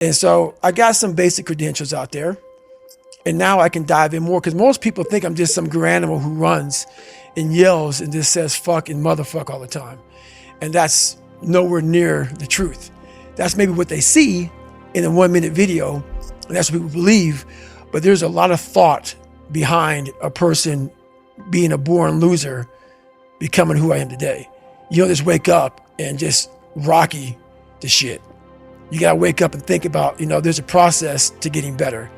And so I got some basic credentials out there. And now I can dive in more because most people think I'm just some animal who runs and yells and just says fuck and motherfuck all the time. And that's nowhere near the truth. That's maybe what they see in a 1 minute video, and that's what people believe. But there's a lot of thought behind a person being a born loser, becoming who I am today. You don't just wake up and just rocky the shit. You gotta wake up and think about, there's a process to getting better.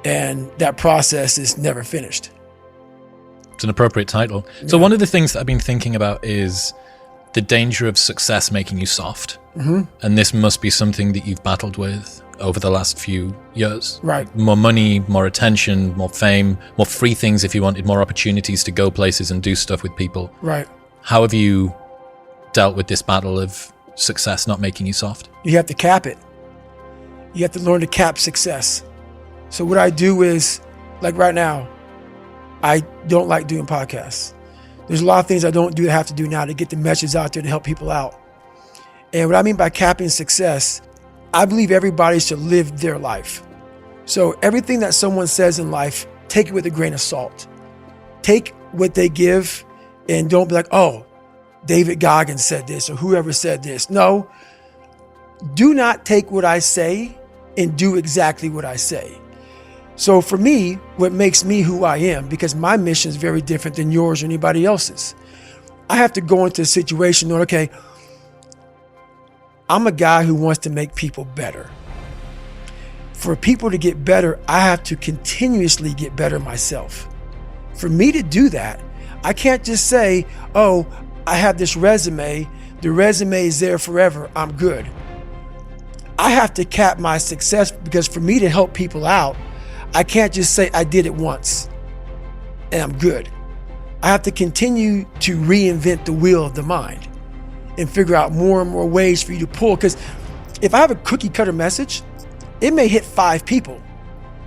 And that process is never finished. It's an appropriate title. Yeah. So one of the things that I've been thinking about is the danger of success making you soft. Mm-hmm. And this must be something that you've battled with over the last few years. Right. More money, more attention, more fame, more free things if you wanted, more opportunities to go places and do stuff with people. Right. How have you dealt with this battle of success not making you soft? You have to cap it. You have to learn to cap success. So what I do is, like right now, I don't like doing podcasts. There's a lot of things I don't do that I have to do now to get the message out there to help people out. And what I mean by capping success, I believe everybody should live their life. So everything that someone says in life, take it with a grain of salt. Take what they give and don't be like, oh, David Goggins said this or whoever said this. No, do not take what I say and do exactly what I say. So for me, what makes me who I am, because my mission is very different than yours or anybody else's. I have to go into a situation knowing, okay, I'm a guy who wants to make people better. For people to get better, I have to continuously get better myself. For me to do that, I can't just say, oh, I have this resume. The resume is there forever. I'm good. I have to cap my success because for me to help people out, I can't just say I did it once and I'm good. I have to continue to reinvent the wheel of the mind and figure out more and more ways for you to pull. Because if I have a cookie cutter message, it may hit 5 people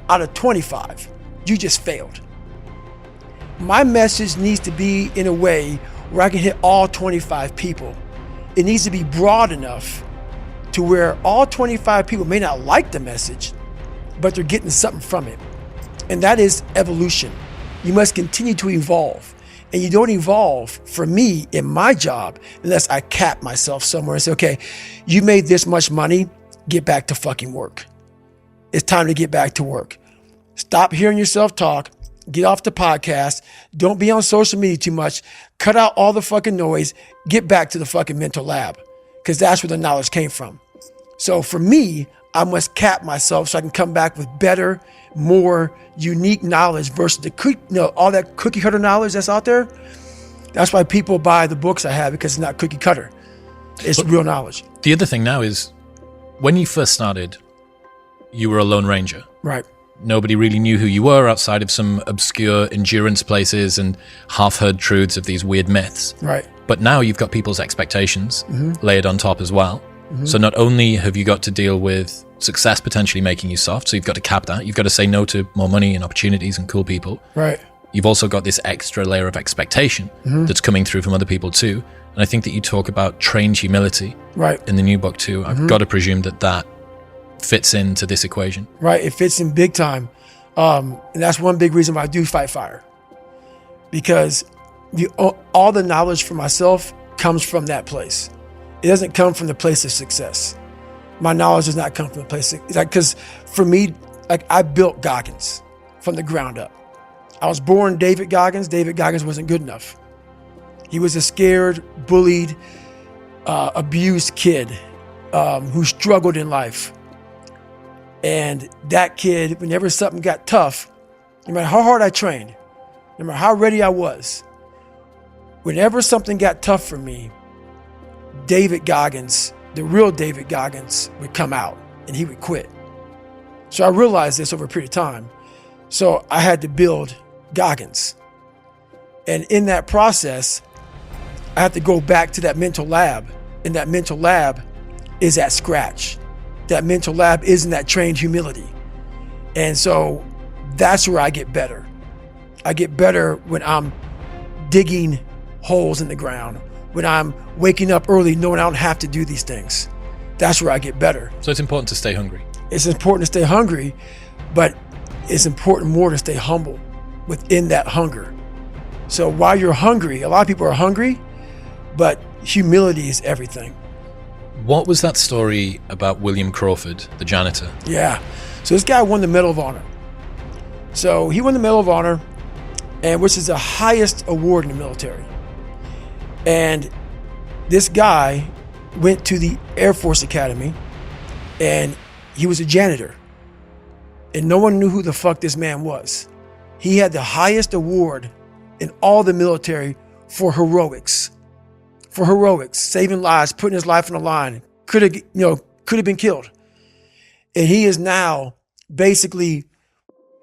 out of 25. You just failed. My message needs to be in a way where I can hit all 25 people. It needs to be broad enough to where all 25 people may not like the message, but they're getting something from it. And that is evolution. You must continue to evolve. And you don't evolve, for me, in my job, unless I cap myself somewhere and say, okay, you made this much money, get back to fucking work. It's time to get back to work. Stop hearing yourself talk. Get off the podcast. Don't be on social media too much. Cut out all the fucking noise. Get back to the fucking mental lab, because that's where the knowledge came from. So for me, I must cap myself so I can come back with better, more unique knowledge versus all that cookie cutter knowledge that's out there. That's why people buy the books I have, because it's not cookie cutter. It's real knowledge. The other thing now is, when you first started, you were a lone ranger. Right. Nobody really knew who you were outside of some obscure endurance places and half-heard truths of these weird myths. Right. But now you've got people's expectations layered on top as well. Mm-hmm. So not only have you got to deal with success potentially making you soft, so you've got to cap that. You've got to say no to more money and opportunities and cool people. Right. You've also got this extra layer of expectation that's coming through from other people too. And I think that you talk about trained humility in the new book too. I've got to presume that fits into this equation. Right. It fits in big time. And that's one big reason why I do fight fire. Because all the knowledge for myself comes from that place. It doesn't come from the place of success. My knowledge does not come from the place of, because for me, I built Goggins from the ground up. I was born David Goggins. David Goggins wasn't good enough. He was a scared, bullied, abused kid who struggled in life. And that kid, whenever something got tough, no matter how hard I trained, no matter how ready I was, whenever something got tough for me, David Goggins, the real David Goggins, would come out and he would quit. So I realized this over a period of time. So I had to build Goggins. And in that process, I had to go back to that mental lab. And that mental lab is at scratch. That mental lab is in that trained humility. And so that's where I get better. I get better when I'm digging holes in the ground, when I'm waking up early knowing I don't have to do these things. That's where I get better. So it's important to stay hungry. It's important to stay hungry, but it's important more to stay humble within that hunger. So while you're hungry, a lot of people are hungry, but humility is everything. What was that story about William Crawford, the janitor? Yeah. So this guy won the Medal of Honor. So he won the Medal of Honor, and which is the highest award in the military. And this guy went to the Air Force Academy, and he was a janitor. And no one knew who the fuck this man was. He had the highest award in all the military for heroics. For heroics, saving lives, putting his life on the line. Could have been killed. And he is now basically,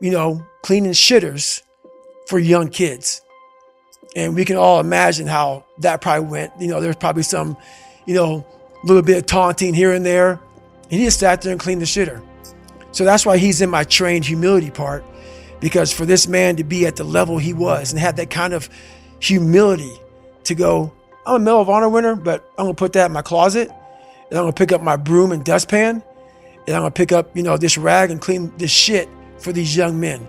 cleaning shitters for young kids. And we can all imagine how that probably went. There's probably some, little bit of taunting here and there. And he just sat there and cleaned the shitter. So that's why he's in my trained humility part, because for this man to be at the level he was and have that kind of humility to go, I'm a Medal of Honor winner, but I'm going to put that in my closet, and I'm going to pick up my broom and dustpan, and I'm going to pick up, this rag and clean this shit for these young men.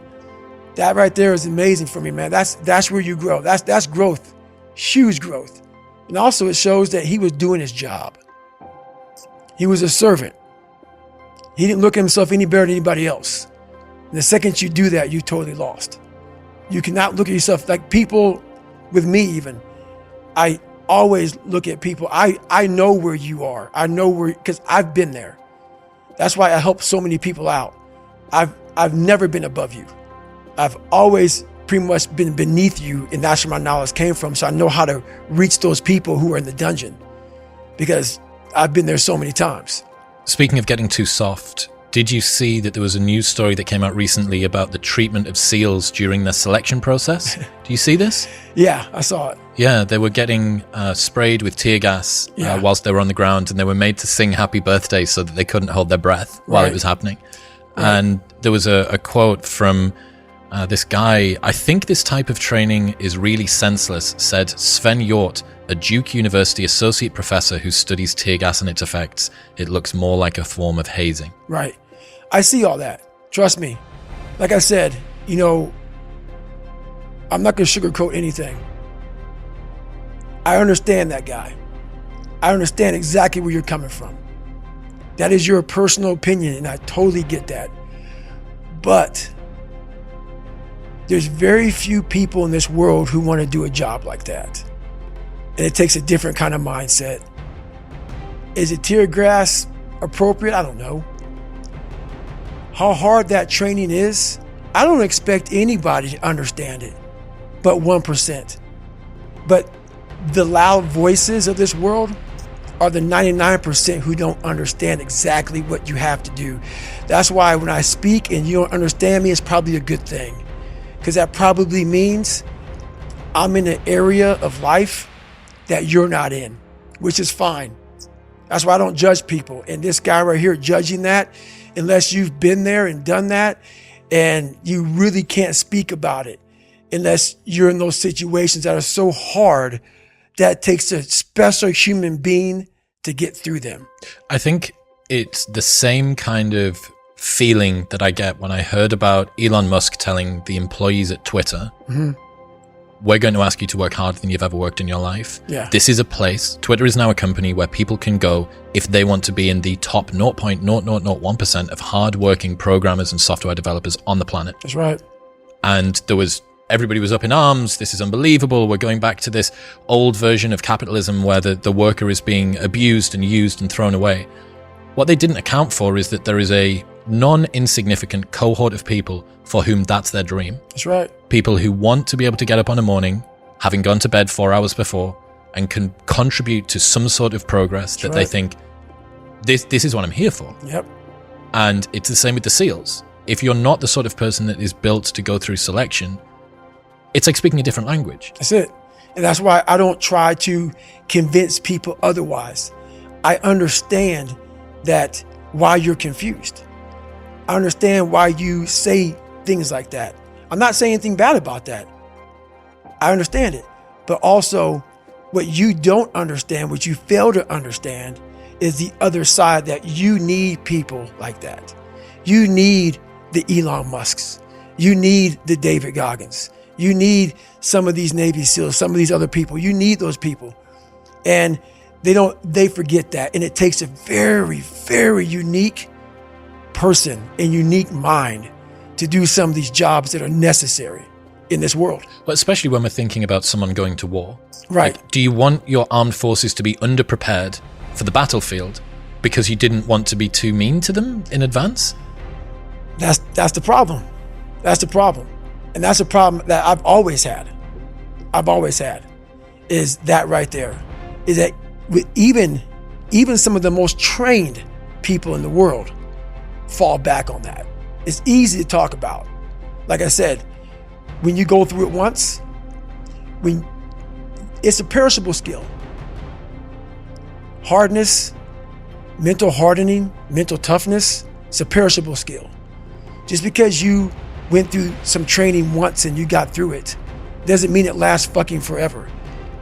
That right there is amazing for me, man. That's where you grow. That's growth, huge growth. And also it shows that he was doing his job. He was a servant. He didn't look at himself any better than anybody else. And the second you do that, you totally lost. You cannot look at yourself like people with me even. I always look at people. I know where you are. I know where, because I've been there. That's why I help so many people out. I've never been above you. I've always pretty much been beneath you, and that's where my knowledge came from. So I know how to reach those people who are in the dungeon, because I've been there so many times. Speaking of getting too soft, did you see that there was a news story that came out recently about the treatment of SEALs during their selection process? Do you see this? Yeah, I saw it. Yeah, they were getting sprayed with tear gas whilst they were on the ground, and they were made to sing happy birthday so that they couldn't hold their breath while it was happening. Right. And there was a quote from this guy. I think this type of training is really senseless, said Sven Hjort, a Duke University associate professor who studies tear gas and its effects. It looks more like a form of hazing. Right. I see all that. Trust me. Like I said, I'm not going to sugarcoat anything. I understand that guy. I understand exactly where you're coming from. That is your personal opinion, and I totally get that. But there's very few people in this world who want to do a job like that. And it takes a different kind of mindset. Is it tear gas appropriate? I don't know. How hard that training is, I don't expect anybody to understand it, but 1%. But the loud voices of this world are the 99% who don't understand exactly what you have to do. That's why when I speak and you don't understand me, it's probably a good thing, because that probably means I'm in an area of life that you're not in, which is fine. That's why I don't judge people. And this guy right here judging that, unless you've been there and done that, and you really can't speak about it unless you're in those situations that are so hard that it takes a special human being to get through them. I think it's the same kind of feeling that I get when I heard about Elon Musk telling the employees at Twitter, we're going to ask you to work harder than you've ever worked in your life. Yeah. This is a place, Twitter is now a company where people can go if they want to be in the top 0.0001% of hardworking programmers and software developers on the planet. That's right. And everybody was up in arms. This is unbelievable. We're going back to this old version of capitalism where the worker is being abused and used and thrown away. What they didn't account for is that there is a non-insignificant cohort of people for whom that's their dream. That's right. People who want to be able to get up on a morning, having gone to bed 4 hours before, and can contribute to some sort of progress that they think, this is what I'm here for. Yep. And it's the same with the SEALs. If you're not the sort of person that is built to go through selection, it's like speaking a different language. That's it. And that's why I don't try to convince people otherwise. I understand that why you're confused. I understand why you say things like that. I'm not saying anything bad about that. I understand it. But also, what you don't understand, what you fail to understand, is the other side, that you need people like that. You need the Elon Musks. You need the David Goggins. You need some of these Navy SEALs, some of these other people. You need those people. And they forget that. And it takes a very, very unique person and unique mind to do some of these jobs that are necessary in this world. Well, especially when we're thinking about someone going to war. Right. Like, do you want your armed forces to be underprepared for the battlefield because you didn't want to be too mean to them in advance? That's the problem. That's the problem. And that's a problem that I've always had. Is that right there. Is that with even some of the most trained people in the world fall back on that. It's easy to talk about. Like I said, when you go through it once, it's a perishable skill. Hardness, mental hardening, mental toughness, it's a perishable skill. Just because you went through some training once and you got through it doesn't mean it lasts fucking forever.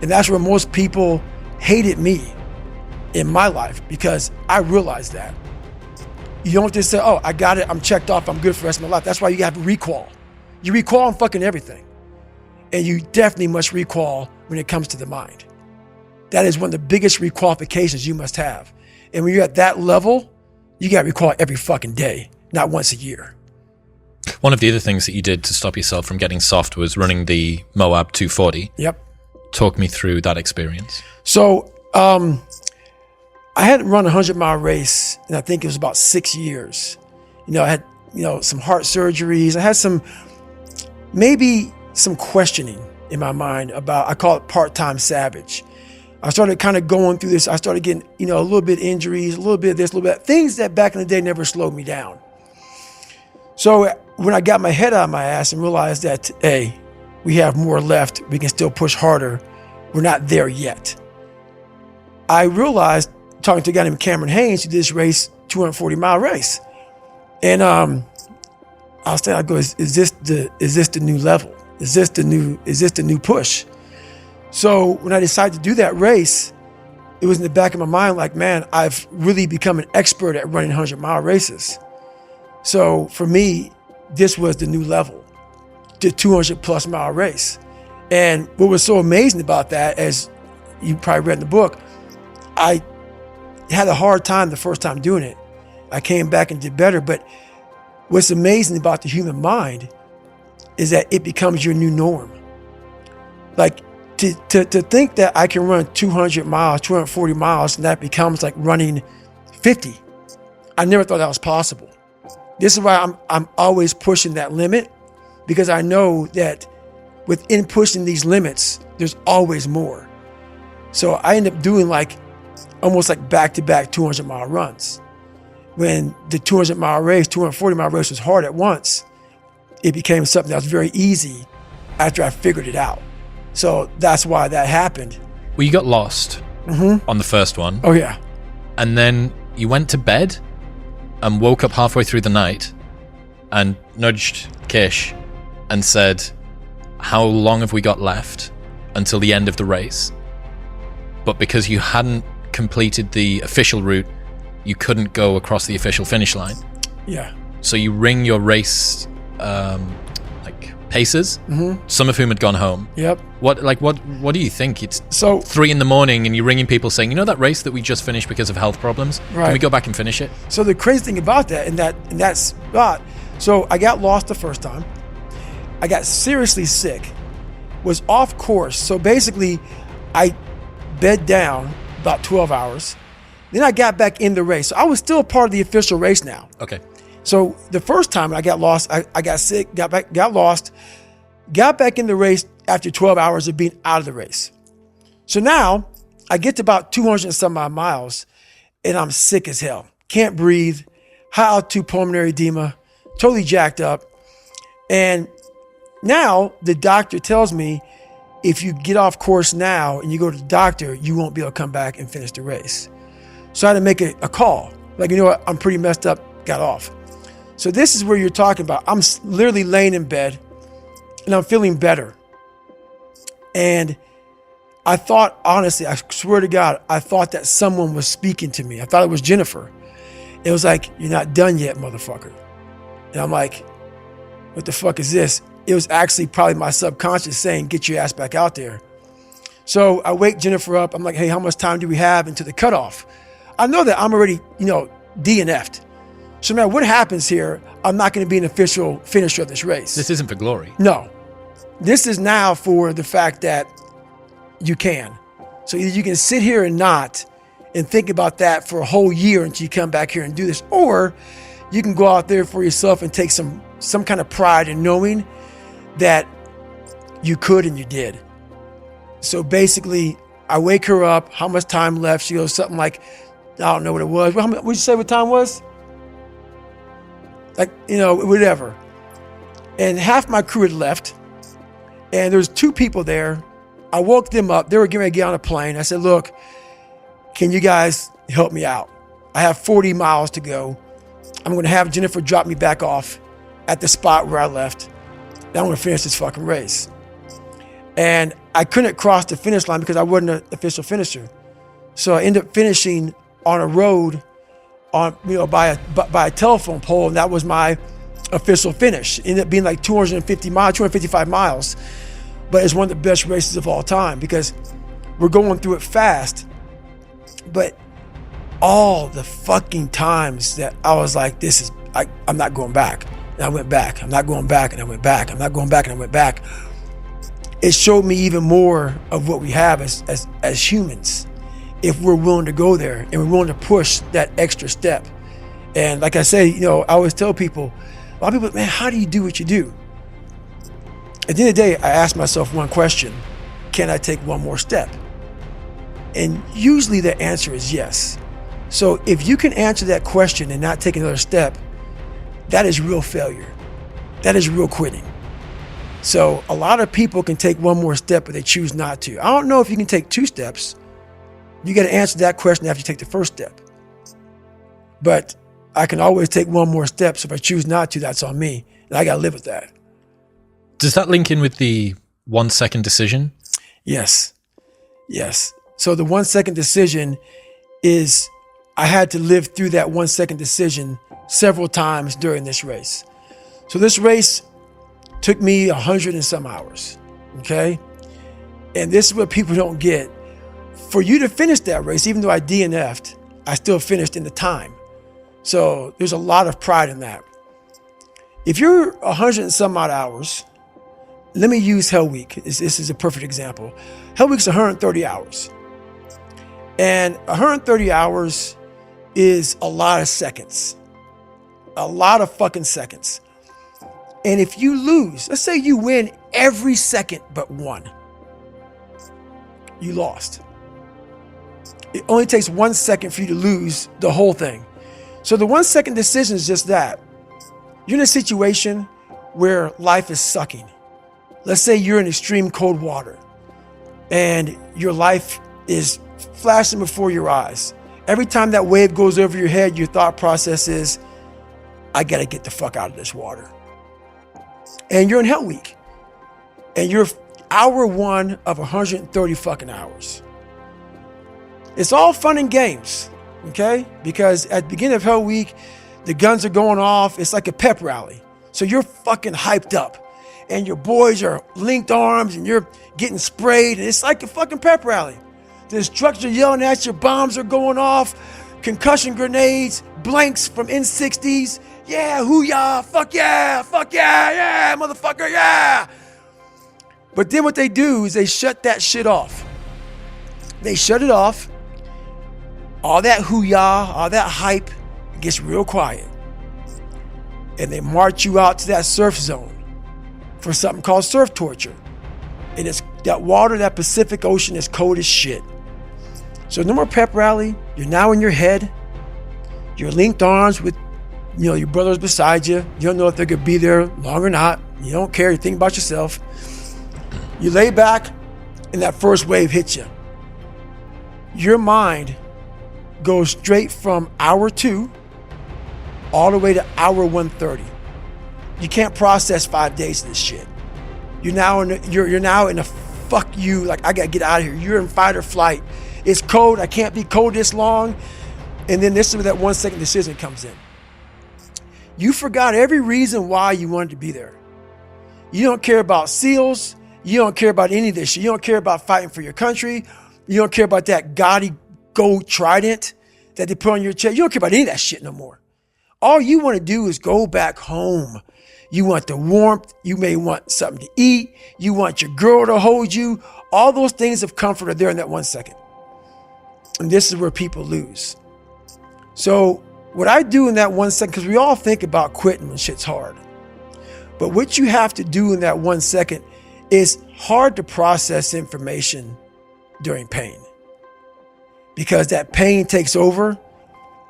And that's where most people hated me in my life, because I realized that. You don't just say, oh, I got it, I'm checked off, I'm good for the rest of my life. That's why you have recall. You recall on fucking everything. And you definitely must recall when it comes to the mind. That is one of the biggest requalifications you must have. And when you're at that level, you got to recall every fucking day, not once a year. One of the other things that you did to stop yourself from getting soft was running the Moab 240. Yep. Talk me through that experience. So I hadn't run a 100-mile race, and I think it was about 6 years. I had, some heart surgeries. I had maybe some questioning in my mind about, I call it part-time savage. I started kind of going through this. I started getting, a little bit injuries, a little bit of this, a little bit, things that back in the day never slowed me down. So when I got my head out of my ass and realized that, hey, we have more left, we can still push harder, we're not there yet. I realized, talking to a guy named Cameron Haynes, who did this race, 240-mile race. And I go, is this the new level? Is this the new push? So when I decided to do that race, it was in the back of my mind like, man, I've really become an expert at running 100-mile races. So for me, this was the new level, the 200+ mile race. And what was so amazing about that, as you probably read in the book, I had a hard time the first time doing it. I came back and did better. But what's amazing about the human mind is that it becomes your new norm. Like to think that I can run 200 miles, 240 miles, and that becomes like running 50. I never thought that was possible. This is why I'm always pushing that limit, because I know that within pushing these limits, there's always more. So I end up doing almost like back-to-back 200-mile runs. When the 200-mile race, 240-mile race was hard at once, it became something that was very easy after I figured it out. So that's why that happened. Well, you got lost on the first one. Oh, yeah. And then you went to bed and woke up halfway through the night and nudged Kish and said, how long have we got left until the end of the race? But because you hadn't completed the official route, you couldn't go across the official finish line. Yeah. So you ring your race pacers, some of whom had gone home. Yep. What do you think? It's so 3 a.m. and you're ringing people saying, that race that we just finished because of health problems? Right. Can we go back and finish it? So the crazy thing about that, in that spot, so I got lost the first time. I got seriously sick, was off course. So basically, I bed down about 12 hours. Then I got back in the race. So I was still part of the official race now. Okay. So the first time I got lost, I got sick, got lost, got back in the race after 12 hours of being out of the race. So now I get to about 200 and some odd miles and I'm sick as hell. Can't breathe, high altitude pulmonary edema, totally jacked up. And now the doctor tells me, if you get off course now and you go to the doctor, you won't be able to come back and finish the race. So I had to make a call. Like, you know what? I'm pretty messed up, got off. So this is where you're talking about. I'm literally laying in bed and I'm feeling better. And I thought, honestly, I swear to God, I thought that someone was speaking to me. I thought it was Jennifer. It was like, you're not done yet, motherfucker. And I'm like, what the fuck is this? It was actually probably my subconscious saying, get your ass back out there. So I wake Jennifer up. I'm like, hey, how much time do we have into the cutoff? I know that I'm already, DNF'd. So no matter what happens here, I'm not going to be an official finisher of this race. This isn't for glory. No. This is now for the fact that you can. So either you can sit here and not and think about that for a whole year until you come back here and do this, or you can go out there for yourself and take some kind of pride in knowing that you could and you did. So basically, I wake her up. How much time left? She goes something like, I don't know what it was. What did you say what time was? Like, whatever. And half my crew had left. And there's 2 people there. I woke them up. They were getting ready to get on a plane. I said, look, can you guys help me out? I have 40 miles to go. I'm going to have Jennifer drop me back off at the spot where I left. Then I'm going to finish this fucking race. And I couldn't cross the finish line because I wasn't an official finisher. So I ended up finishing on a road by a telephone pole, and that was my official finish. It ended up being like 255 miles. But it's one of the best races of all time because we're going through it fast. But all the fucking times that I was like, I'm not going back. And I went back. I'm not going back. And I went back. I'm not going back. And I went back. It showed me even more of what we have as humans, if we're willing to go there and we're willing to push that extra step. And like I say, I always tell people, a lot of people, man, how do you do what you do? At the end of the day, I ask myself one question: can I take one more step? And usually the answer is yes. So if you can answer that question and not take another step, that is real failure. That is real quitting. So a lot of people can take one more step, but they choose not to. I don't know if you can take 2 steps. You got to answer that question after you take the first step. But I can always take one more step. So if I choose not to, that's on me. And I got to live with that. Does that link in with the 1 second decision? Yes. So the 1 second decision is, I had to live through that 1 second decision several times during this race. So this race took me 100 and some hours. Okay. And this is what people don't get. For you to finish that race, even though I DNF'd, I still finished in the time. So there's a lot of pride in that. If you're 100 and some odd hours, let me use Hell Week. This is a perfect example. Hell Week's 130 hours. And 130 hours is a lot of seconds. A lot of fucking seconds. And if you lose, let's say you win every second but one, you lost. It only takes 1 second for you to lose the whole thing. So the 1 second decision is just that. You're in a situation where life is sucking. Let's say you're in extreme cold water and your life is flashing before your eyes. Every time that wave goes over your head, your thought process is, I got to get the fuck out of this water. And you're in Hell Week. And you're hour 1 of 130 fucking hours. It's all fun and games, okay? Because at the beginning of Hell Week, the guns are going off. It's like a pep rally. So you're fucking hyped up. And your boys are linked arms and you're getting sprayed. And it's like a fucking pep rally. The instructors are yelling at you. Bombs are going off. Concussion grenades. Blanks from N60s. Yeah, hoo-yah, fuck yeah, yeah, motherfucker, yeah. But then what they do is they shut that shit off. They shut it off. All that hoo-yah, all that hype gets real quiet. And they march you out to that surf zone for something called surf torture. And it's that water, that Pacific Ocean is cold as shit. So no more pep rally. You're now in your head. You're linked arms with your brothers beside you. You don't know if they're going to be there long or not. You don't care. You think about yourself. You lay back and that first wave hits you. Your mind goes straight from hour 2 all the way to hour 130. You can't process 5 days of this shit. You're now in a fuck you, like I got to get out of here. You're in fight or flight. It's cold. I can't be cold this long. And then this is where that 1 second decision comes in. You forgot every reason why you wanted to be there. You don't care about SEALs. You don't care about any of this shit. You don't care about fighting for your country. You don't care about that gaudy gold trident that they put on your chest. You don't care about any of that shit no more. All you want to do is go back home. You want the warmth. You may want something to eat. You want your girl to hold you. All those things of comfort are there in that 1 second. And this is where people lose. So what I do in that 1 second, because we all think about quitting when shit's hard. But what you have to do in that 1 second is hard to process information during pain. Because that pain takes over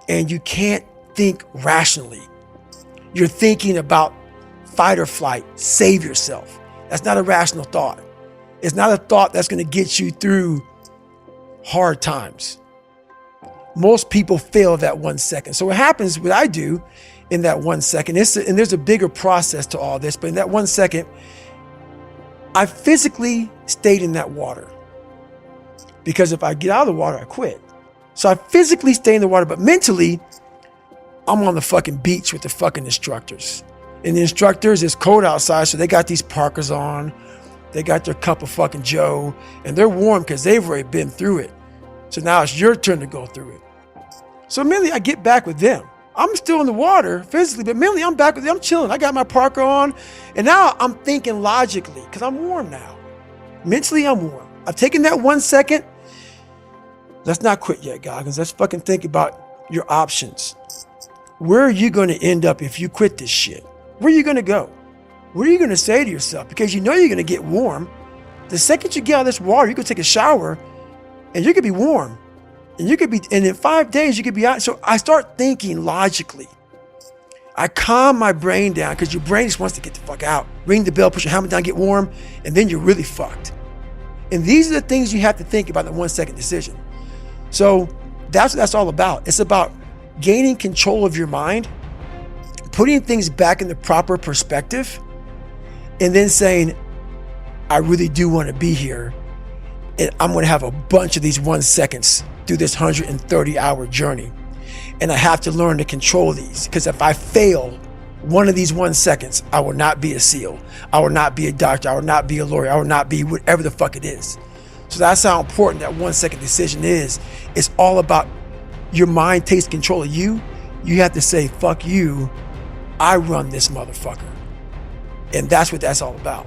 and you can't think rationally. You're thinking about fight or flight, save yourself. That's not a rational thought. It's not a thought that's going to get you through hard times. Most people fail that 1 second. So what happens, what I do in that 1 second, and there's a bigger process to all this, but in that 1 second, I physically stayed in that water. Because if I get out of the water, I quit. So I physically stay in the water, but mentally, I'm on the fucking beach with the fucking instructors. And the instructors, it's cold outside, so they got these parkas on. They got their cup of fucking Joe, and they're warm because they've already been through it. So now it's your turn to go through it. So mentally, I get back with them. I'm still in the water physically, but mentally, I'm back with them. I'm chilling. I got my parka on, and now I'm thinking logically because I'm warm now. Mentally, I'm warm. I've taken that 1 second. Let's not quit yet, Goggins. Let's fucking think about your options. Where are you going to end up if you quit this shit? Where are you going to go? What are you going to say to yourself? Because you know you're going to get warm. The second you get out of this water, you could take a shower and you could be warm. And in 5 days, you could be out. So I start thinking logically. I calm my brain down because your brain just wants to get the fuck out. Ring the bell, put your helmet down, get warm, and then you're really fucked. And these are the things you have to think about in the 1 second decision. So that's what that's all about. It's about gaining control of your mind, putting things back in the proper perspective, and then saying, I really do want to be here. And I'm going to have a bunch of these 1 seconds through this 130-hour journey. And I have to learn to control these, because if I fail one of these 1 seconds, I will not be a SEAL. I will not be a doctor. I will not be a lawyer. I will not be whatever the fuck it is. So that's how important that 1 second decision is. It's all about your mind takes control of you. You have to say, fuck you. I run this motherfucker. And that's what that's all about.